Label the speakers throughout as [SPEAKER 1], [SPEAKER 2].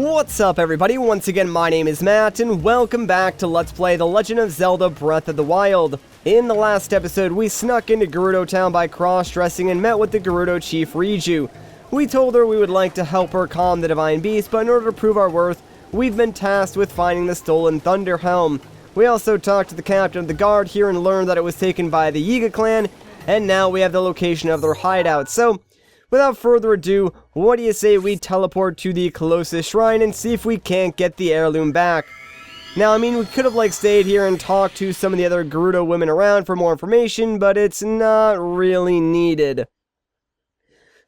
[SPEAKER 1] What's up everybody, once again my name is Matt and welcome back to Let's Play The Legend of Zelda Breath of the Wild. In the last episode we snuck into Gerudo Town by cross-dressing and met with the Gerudo Chief Riju. We told her we would like to help her calm the Divine Beast, but in order to prove our worth, we've been tasked with finding the stolen Thunder Helm. We also talked to the captain of the guard here and learned that it was taken by the Yiga clan, and now we have the location of their hideout. So, without further ado, what do you say we teleport to the closest shrine and see if we can't get the heirloom back? Now, I mean, we could have stayed here and talked to some of the other Gerudo women around for more information, but it's not really needed.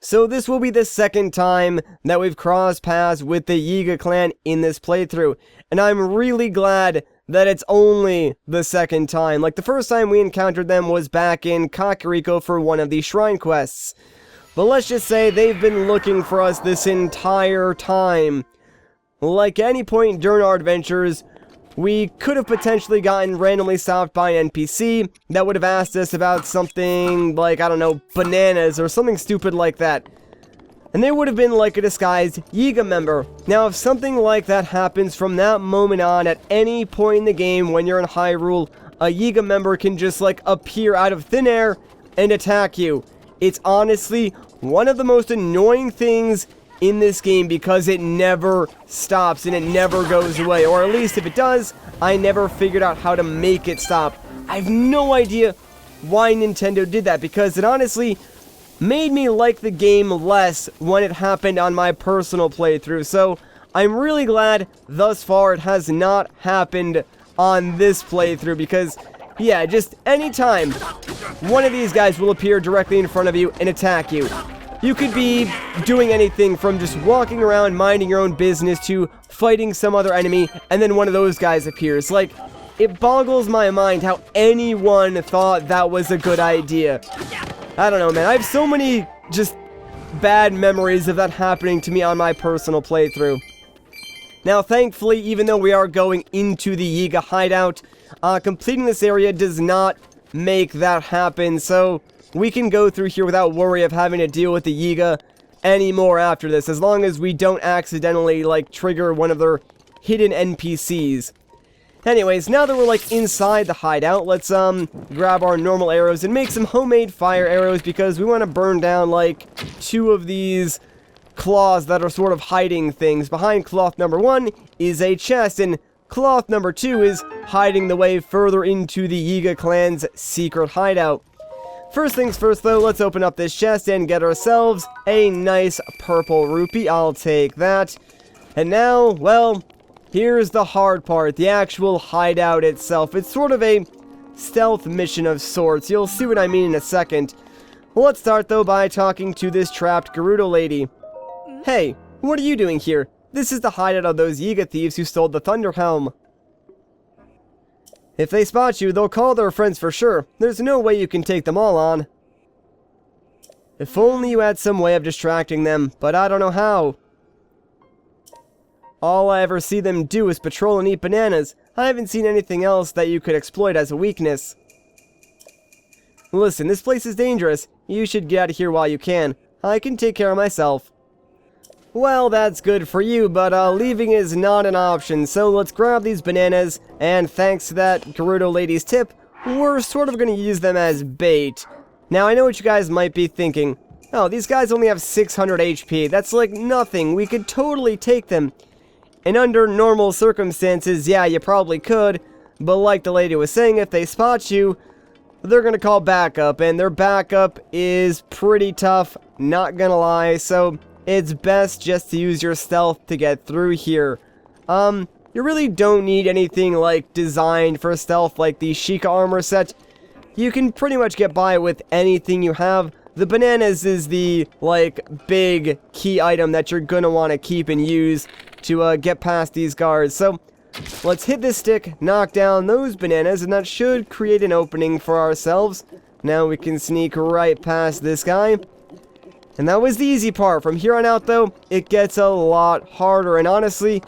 [SPEAKER 1] So this will be the second time that we've crossed paths with the Yiga clan in this playthrough, and I'm really glad that it's only the second time. Like, the first time we encountered them was back in Kakariko for one of the shrine quests. But let's just say they've been looking for us this entire time. Like any point during our adventures, we could have potentially gotten randomly stopped by an NPC that would have asked us about something like, I don't know, bananas or something stupid like that. And they would have been like a disguised Yiga member. Now, if something like that happens from that moment on at any point in the game when you're in Hyrule, a Yiga member can just appear out of thin air and attack you. It's honestly one of the most annoying things in this game because it never stops and it never goes away. Or at least if it does, I never figured out how to make it stop. I have no idea why Nintendo did that because it honestly made me like the game less when it happened on my personal playthrough. So I'm really glad thus far it has not happened on this playthrough because, yeah, just anytime one of these guys will appear directly in front of you and attack you. You could be doing anything from just walking around minding your own business to fighting some other enemy and then one of those guys appears. Like, it boggles my mind how anyone thought that was a good idea. I don't know, man. I have so many just bad memories of that happening to me on my personal playthrough. Now, thankfully, even though we are going into the Yiga hideout, completing this area does not make that happen, so we can go through here without worry of having to deal with the Yiga anymore after this, as long as we don't accidentally, trigger one of their hidden NPCs. Anyways, now that we're, inside the hideout, let's, grab our normal arrows and make some homemade fire arrows, because we want to burn down, two of these claws that are sort of hiding things. Behind cloth number 1 is a chest, and cloth number 2 is hiding the way further into the Yiga clan's secret hideout. First things first though, let's open up this chest and get ourselves a nice purple rupee. I'll take that. And now, well, here's the hard part, the actual hideout itself. It's sort of a stealth mission of sorts. You'll see what I mean in a second. Well, let's start though by talking to this trapped Gerudo lady. Hey, what are you doing here? This is the hideout of those Yiga thieves who stole the Thunder Helm. If they spot you, they'll call their friends for sure. There's no way you can take them all on. If only you had some way of distracting them, but I don't know how. All I ever see them do is patrol and eat bananas. I haven't seen anything else that you could exploit as a weakness. Listen, this place is dangerous. You should get out of here while you can. I can take care of myself. Well, that's good for you, but leaving is not an option, so let's grab these bananas, and thanks to that Gerudo lady's tip, we're sort of going to use them as bait. Now, I know what you guys might be thinking. Oh, these guys only have 600 HP, that's like nothing, we could totally take them. And under normal circumstances, yeah, you probably could, but like the lady was saying, if they spot you, they're going to call backup, and their backup is pretty tough, not gonna lie, so it's best just to use your stealth to get through here. You really don't need anything designed for stealth like the Sheikah armor set. You can pretty much get by with anything you have. The bananas is the, big key item that you're gonna want to keep and use to, get past these guards. So, let's hit this stick, knock down those bananas, and that should create an opening for ourselves. Now we can sneak right past this guy. And that was the easy part. From here on out, though, it gets a lot harder. And honestly,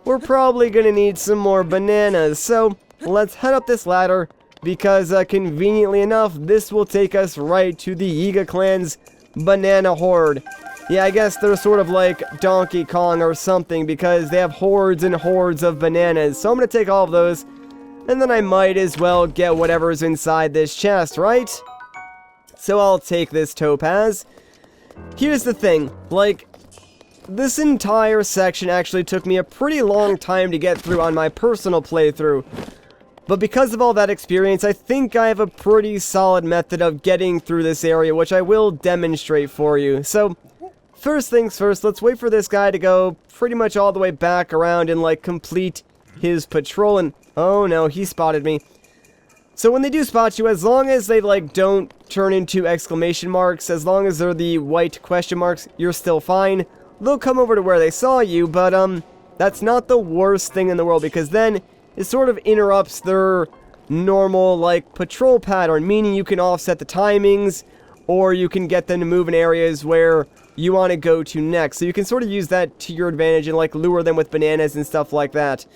[SPEAKER 1] we're probably going to need some more bananas. So, let's head up this ladder, because conveniently enough, this will take us right to the Yiga clan's banana horde. Yeah, I guess they're sort of like Donkey Kong or something because they have hordes and hordes of bananas. So I'm going to take all of those, and then I might as well get whatever's inside this chest, right? So I'll take this topaz. Here's the thing, like, this entire section actually took me a pretty long time to get through on my personal playthrough. But because of all that experience, I think I have a pretty solid method of getting through this area, which I will demonstrate for you. So, first things first, let's wait for this guy to go pretty much all the way back around and, like, complete his patrol. And, oh no, he spotted me. So when they do spot you, as long as they, like, don't turn into exclamation marks, as long as they're the white question marks, you're still fine. They'll come over to where they saw you, but, that's not the worst thing in the world, because then it sort of interrupts their normal, like, patrol pattern, meaning you can offset the timings, or you can get them to move in areas where you want to go to next. So you can sort of use that to your advantage and, like, lure them with bananas and stuff like that.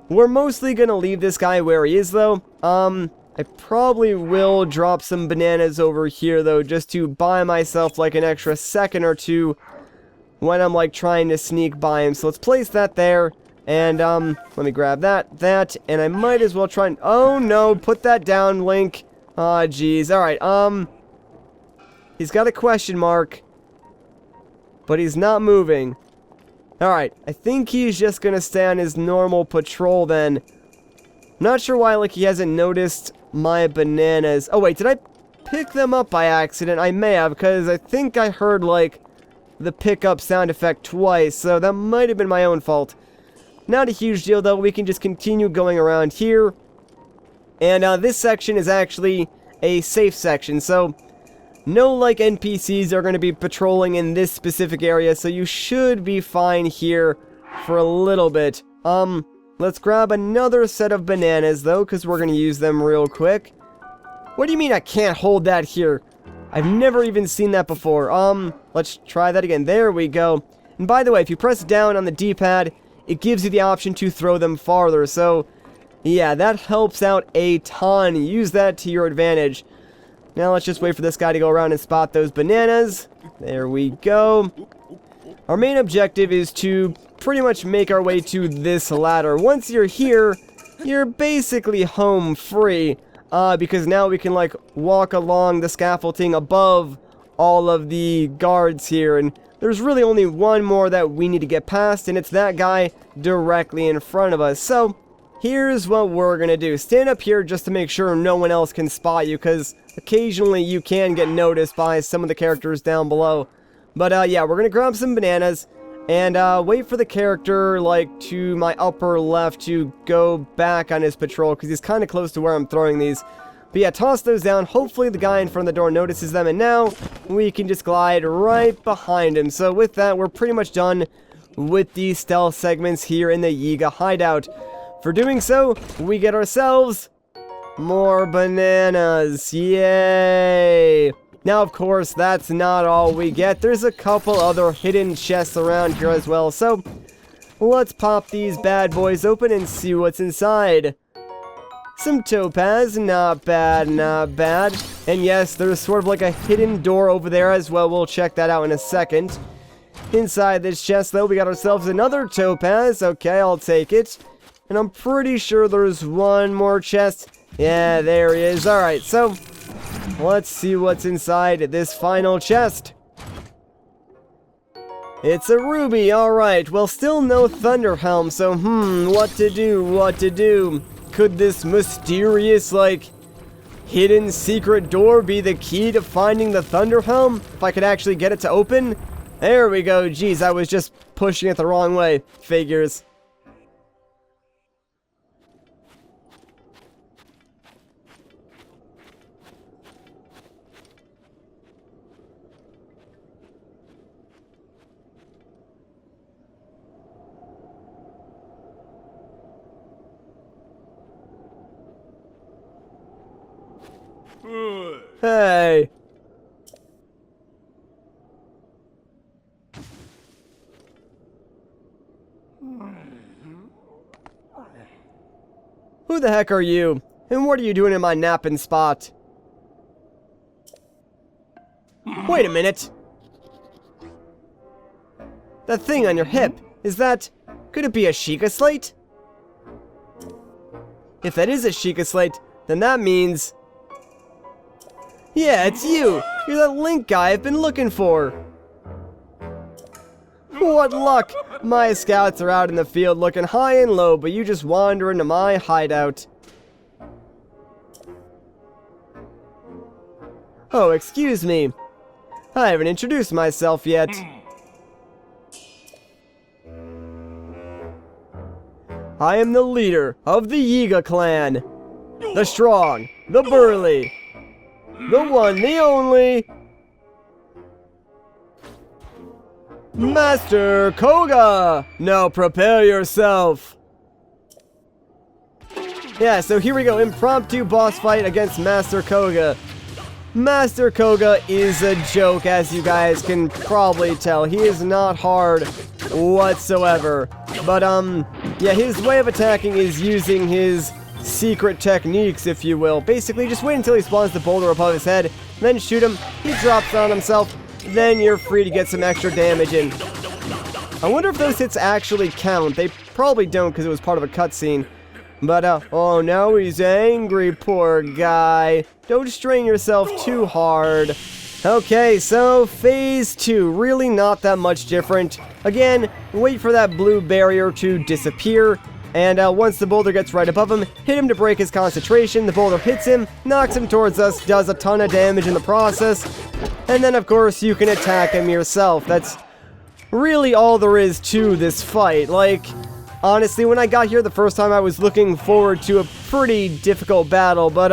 [SPEAKER 1] We're mostly going to leave this guy where he is, though. I probably will drop some bananas over here, though, just to buy myself, like, an extra second or two when I'm, like, trying to sneak by him. So let's place that there. And, let me grab that, and I might as well try and... Oh, no, put that down, Link. Aw, jeez. Alright, he's got a question mark, but he's not moving. Alright, I think he's just gonna stay on his normal patrol, then. Not sure why, like, he hasn't noticed my bananas. Oh, wait, did I pick them up by accident? I may have, because I think I heard, like, the pickup sound effect twice, so that might have been my own fault. Not a huge deal, though. We can just continue going around here. And this section is actually a safe section, so no, like, NPCs are going to be patrolling in this specific area, so you should be fine here for a little bit. Let's grab another set of bananas, though, because we're going to use them real quick. What do you mean I can't hold that here? I've never even seen that before. Let's try that again. There we go. And by the way, if you press down on the D-pad, it gives you the option to throw them farther, so yeah, that helps out a ton. Use that to your advantage. Now let's just wait for this guy to go around and spot those bananas. There we go. Our main objective is to pretty much make our way to this ladder. Once you're here, you're basically home free, because now we can, like, walk along the scaffolding above all of the guards here, and there's really only one more that we need to get past, and it's that guy directly in front of us. So, here's what we're gonna do. Stand up here just to make sure no one else can spot you, because occasionally you can get noticed by some of the characters down below. But, yeah, we're gonna grab some bananas, and, wait for the character, like, to my upper left to go back on his patrol, because he's kind of close to where I'm throwing these. But yeah, toss those down. Hopefully the guy in front of the door notices them, and now we can just glide right behind him. So with that, we're pretty much done with the stealth segments here in the Yiga hideout. For doing so, we get ourselves more bananas. Yay! Now, of course, that's not all we get. There's a couple other hidden chests around here as well. So let's pop these bad boys open and see what's inside. Some topaz, not bad, not bad. And yes, there's sort of like a hidden door over there as well. We'll check that out in a second. Inside this chest, though, we got ourselves another topaz. Okay, I'll take it. And I'm pretty sure there's one more chest. Yeah, there he is. Alright, so let's see what's inside this final chest. It's a ruby, alright. Well, still no Thunder Helm, so what to do? Could this mysterious, like, hidden secret door be the key to finding the Thunder Helm? If I could actually get it to open? There we go. Jeez, I was just pushing it the wrong way. Figures. Hey. Who the heck are you? And what are you doing in my napping spot? Wait a minute. that thing on your hip, could it be a Sheikah slate? If that is a Sheikah slate, then that means... Yeah, it's you! You're that Link guy I've been looking for! What luck! My scouts are out in the field looking high and low, but you just wander into my hideout. Oh, excuse me. I haven't introduced myself yet. I am the leader of the Yiga clan. The strong, the burly, the one, the only... Master Koga! Now prepare yourself! Yeah, so here we go, impromptu boss fight against Master Koga. Master Koga is a joke, as you guys can probably tell. He is not hard whatsoever. But, yeah, his way of attacking is using his secret techniques, if you will. Basically, just wait until he spawns the boulder above his head, then shoot him, he drops on himself, then you're free to get some extra damage in. I wonder if those hits actually count. They probably don't because it was part of a cutscene. But, oh, now he's angry, poor guy. Don't strain yourself too hard. Okay, so phase 2, really not that much different. Again, wait for that blue barrier to disappear. And once the boulder gets right above him, hit him to break his concentration. The boulder hits him, knocks him towards us, does a ton of damage in the process. And then, of course, you can attack him yourself. That's really all there is to this fight. Like, honestly, when I got here the first time, I was looking forward to a pretty difficult battle. But,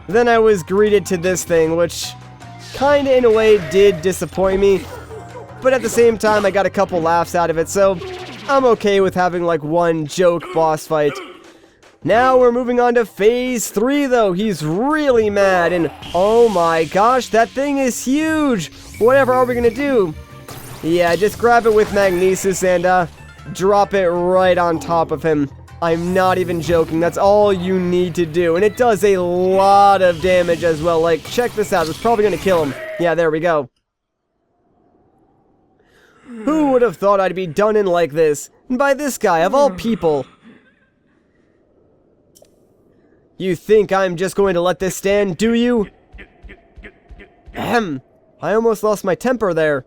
[SPEAKER 1] then I was greeted to this thing, which kinda, in a way, did disappoint me. But at the same time, I got a couple laughs out of it, so I'm okay with having, like, one joke boss fight. Now we're moving on to phase 3, though. He's really mad, and oh my gosh, that thing is huge! Whatever are we gonna do? Yeah, just grab it with Magnesis and, drop it right on top of him. I'm not even joking, that's all you need to do. And it does a lot of damage as well. Like, check this out, it's probably gonna kill him. Yeah, there we go. Who would have thought I'd be done in like this? And by this guy, of all people. You think I'm just going to let this stand, do you? Ahem. I almost lost my temper there.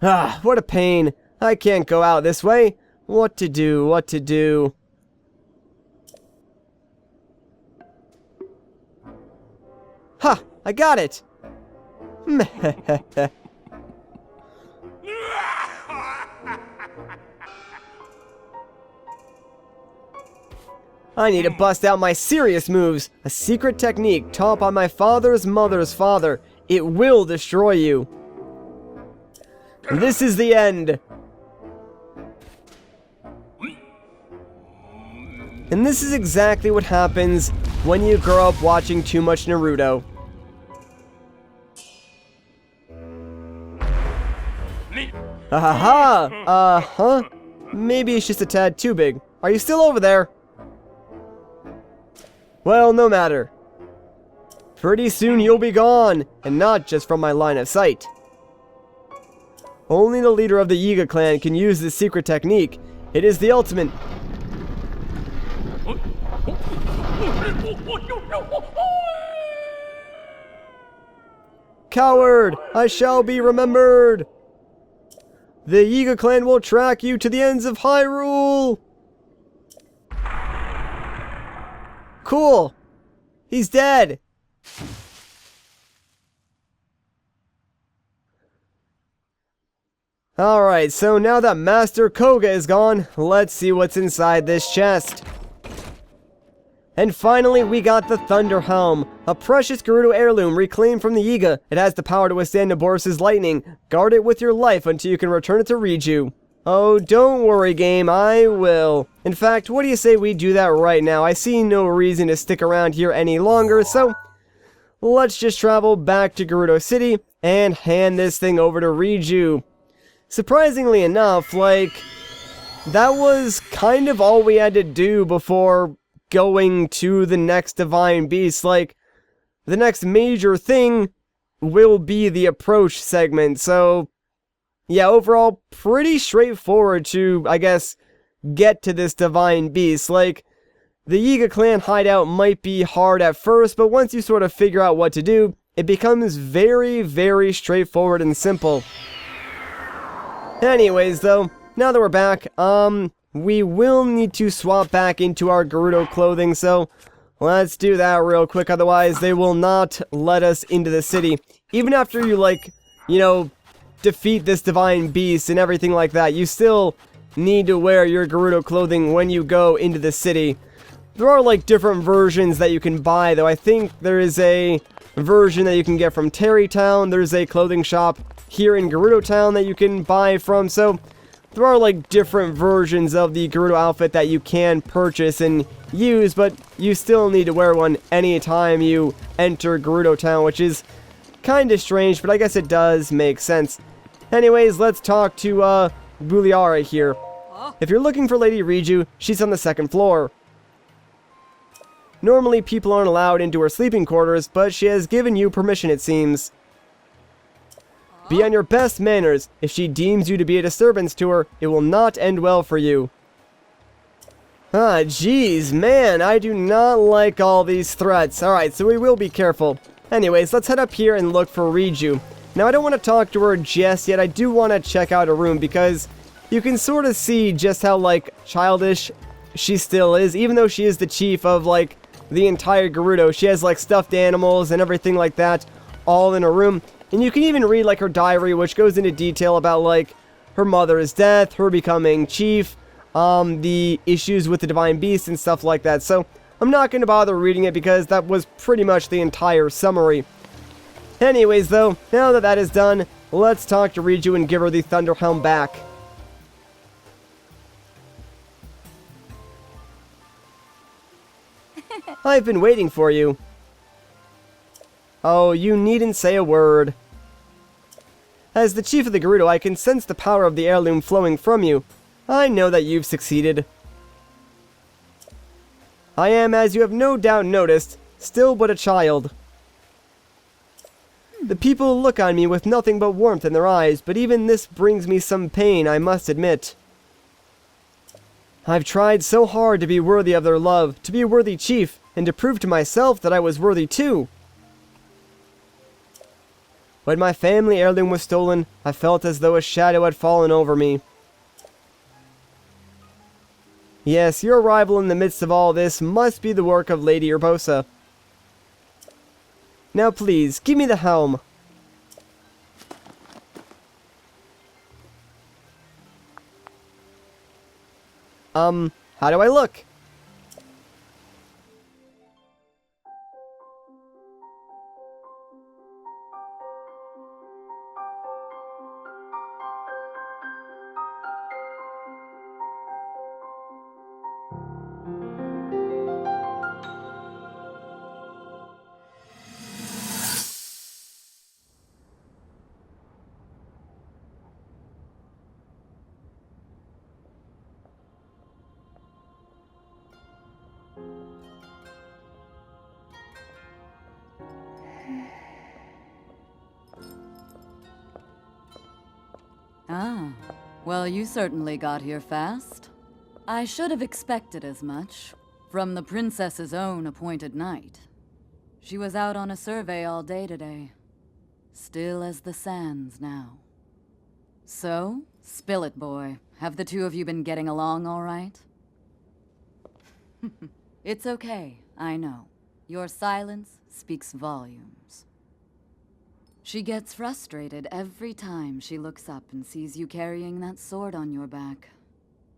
[SPEAKER 1] Ah, what a pain. I can't go out this way. What to do, what to do. Ha! I got it! I need to bust out my serious moves. A secret technique taught by my father's mother's father. It will destroy you. This is the end. And this is exactly what happens when you grow up watching too much Naruto. Uh-huh. Maybe it's just a tad too big. Are you still over there? Well, no matter. Pretty soon you'll be gone, and not just from my line of sight. Only the leader of the Yiga clan can use this secret technique. It is the ultimate... Coward! I shall be remembered! The Yiga clan will track you to the ends of Hyrule! Cool! He's dead! Alright, so now that Master Koga is gone, let's see what's inside this chest. And finally, we got the Thunder Helm, a precious Gerudo heirloom reclaimed from the Yiga. It has the power to withstand Naboris' lightning. Guard it with your life until you can return it to Riju. Oh, don't worry, game, I will. In fact, what do you say we do that right now? I see no reason to stick around here any longer, so let's just travel back to Gerudo City and hand this thing over to Riju. Surprisingly enough, like, that was kind of all we had to do before going to the next Divine Beast. Like, the next major thing will be the approach segment, so yeah, overall, pretty straightforward to, I guess, get to this divine beast. Like, the Yiga clan hideout might be hard at first, but once you sort of figure out what to do, it becomes very, very straightforward and simple. Anyways, though, now that we're back, we will need to swap back into our Gerudo clothing, so let's do that real quick, otherwise they will not let us into the city. Even after you, like, you know, defeat this divine beast and everything like that, you still need to wear your Gerudo clothing when you go into the city. There are, like, different versions that you can buy, though. I think there is a version that you can get from Terrytown. There's a clothing shop here in Gerudo Town that you can buy from, so there are, like, different versions of the Gerudo outfit that you can purchase and use, but you still need to wear one anytime you enter Gerudo Town, which is kind of strange, but I guess it does make sense. Anyways, let's talk to, Buliara here. If you're looking for Lady Riju, she's on the 2nd floor. Normally, people aren't allowed into her sleeping quarters, but she has given you permission, it seems. Be on your best manners. If she deems you to be a disturbance to her, it will not end well for you. Ah, jeez, man, I do not like all these threats. Alright, so we will be careful. Anyways, let's head up here and look for Riju. Now, I don't want to talk to her just yet. I do want to check out her room because you can sort of see just how, like, childish she still is. Even though she is the chief of, like, the entire Gerudo, she has, like, stuffed animals and everything like that all in her room. And you can even read, like, her diary, which goes into detail about, like, her mother's death, her becoming chief, the issues with the divine beast and stuff like that. So I'm not going to bother reading it because that was pretty much the entire summary. Anyways, though, now that that is done, let's talk to Riju and give her the Thunder Helm back. I've been waiting for you. Oh, you needn't say a word. As the chief of the Gerudo, I can sense the power of the heirloom flowing from you. I know that you've succeeded. I am, as you have no doubt noticed, still but a child. The people look on me with nothing but warmth in their eyes, but even this brings me some pain, I must admit. I've tried so hard to be worthy of their love, to be a worthy chief, and to prove to myself that I was worthy too. When my family heirloom was stolen, I felt as though a shadow had fallen over me. Yes, your arrival in the midst of all this must be the work of Lady Urbosa. Now please, give me the helm. How do I look?
[SPEAKER 2] Ah, well, you certainly got here fast. I should have expected as much, from the princess's own appointed knight. She was out on a survey all day today. Still as the sands now. So, spill it, boy. Have the two of you been getting along all right? It's okay, I know. Your silence speaks volumes. She gets frustrated every time she looks up and sees you carrying that sword on your back.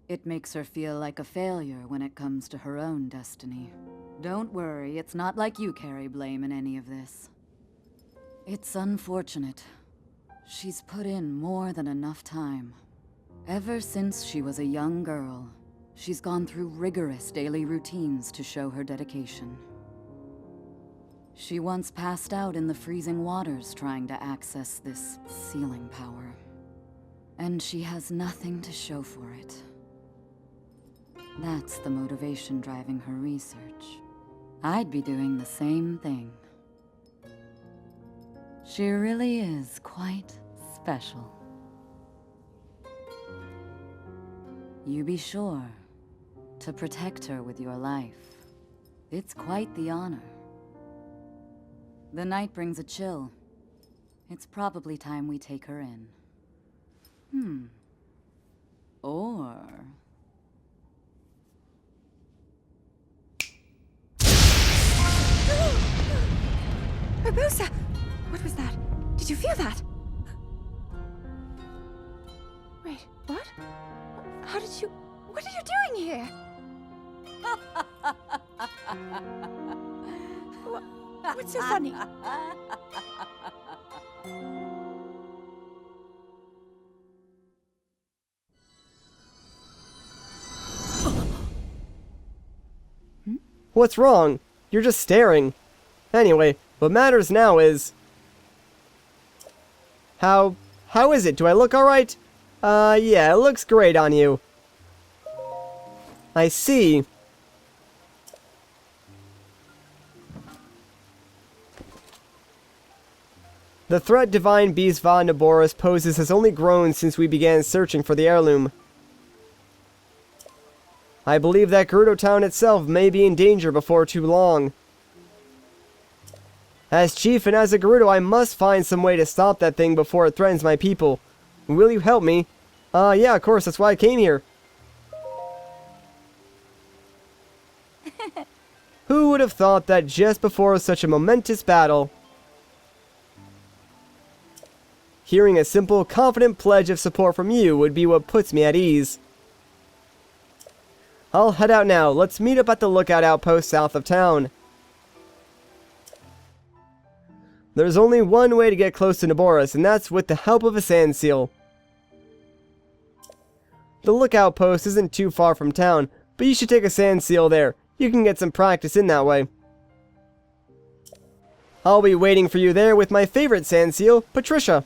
[SPEAKER 2] It makes her feel like a failure when it comes to her own destiny. Don't worry, it's not like you carry blame in any of this. It's unfortunate. She's put in more than enough time. Ever since she was a young girl, she's gone through rigorous daily routines to show her dedication. She once passed out in the freezing waters trying to access this sealing power. And she has nothing to show for it. That's the motivation driving her research. I'd be doing the same thing. She really is quite special. You be sure to protect her with your life. It's quite the honor. The night brings a chill. It's probably time we take her in. Or...
[SPEAKER 3] Barbosa! What was that? Did you feel that? Wait, what? How did you... What are you doing here? What's so funny?
[SPEAKER 1] What's wrong? You're just staring. Anyway, what matters now is... How is it? Do I look alright? Yeah, it looks great on you. I see. The threat Divine Beast Va Naboris poses has only grown since we began searching for the heirloom. I believe that Gerudo Town itself may be in danger before too long. As chief and as a Gerudo, I must find some way to stop that thing before it threatens my people. Will you help me? Yeah, of course, that's why I came here. Who would have thought that just before such a momentous battle, hearing a simple, confident pledge of support from you would be what puts me at ease. I'll head out now. Let's meet up at the lookout outpost south of town. There's only one way to get close to Naboris, and that's with the help of a sand seal. The lookout post isn't too far from town, but you should take a sand seal there. You can get some practice in that way. I'll be waiting for you there with my favorite sand seal, Patricia.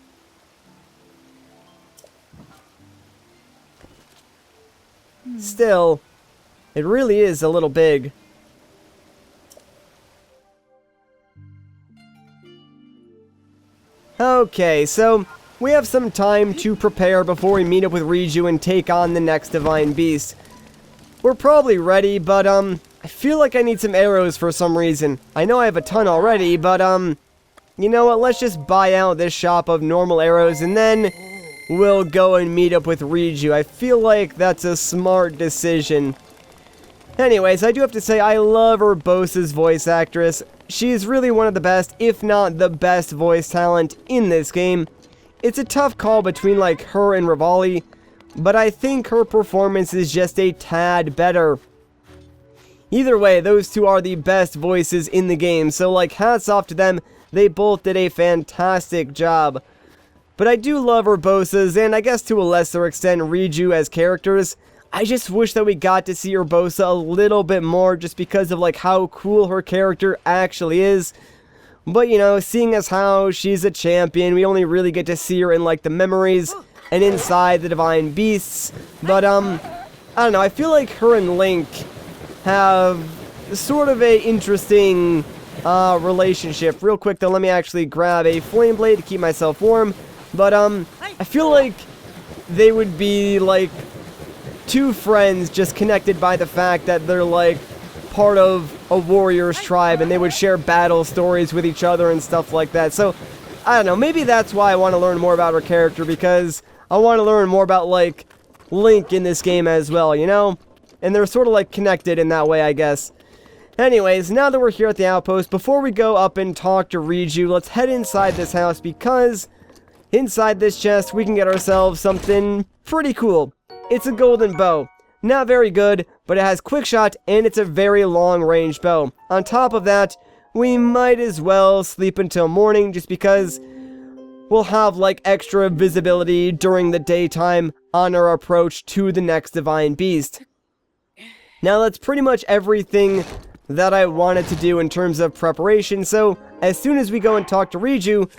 [SPEAKER 1] Still, it really is a little big. Okay, so we have some time to prepare before we meet up with Riju and take on the next Divine Beast. We're probably ready, but I feel like I need some arrows for some reason. I know I have a ton already, but you know what, let's just buy out this shop of normal arrows and then we'll go and meet up with Riju. I feel like that's a smart decision. Anyways, I do have to say I love Urbosa's voice actress. She's really one of the best, if not the best voice talent in this game. It's a tough call between like her and Rivali, but I think her performance is just a tad better. Either way, those two are the best voices in the game, so like hats off to them. They both did a fantastic job. But I do love Urbosa's, and I guess to a lesser extent Riju as characters. I just wish that we got to see Urbosa a little bit more just because of like how cool her character actually is. But you know, seeing as how she's a champion, we only really get to see her in like the memories and inside the Divine Beasts. But I don't know, I feel like her and Link have sort of a interesting relationship. Real quick though, let me actually grab a flame blade to keep myself warm. But I feel like they would be like two friends just connected by the fact that they're like part of a warrior's tribe and they would share battle stories with each other and stuff like that. So I don't know, maybe that's why I want to learn more about her character, because I want to learn more about like Link in this game as well, you know? And they're sort of like connected in that way, I guess. Anyways, now that we're here at the outpost, before we go up and talk to Riju, let's head inside this house, because inside this chest we can get ourselves something pretty cool. It's a golden bow. Not very good, but it has quick shot and it's a very long range bow. On top of that, we might as well sleep until morning just because we'll have like extra visibility during the daytime on our approach to the next Divine Beast. Now that's pretty much everything that I wanted to do in terms of preparation, so as soon as we go and talk to Riju,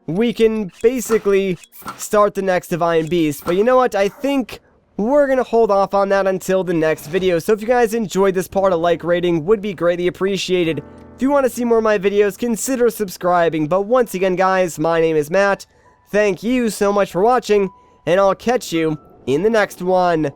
[SPEAKER 1] we can basically start the next Divine Beast. But you know what? I think we're going to hold off on that until the next video. So if you guys enjoyed this part, a like rating would be greatly appreciated. If you want to see more of my videos, consider subscribing. But once again, guys, my name is Matt. Thank you so much for watching, and I'll catch you in the next one.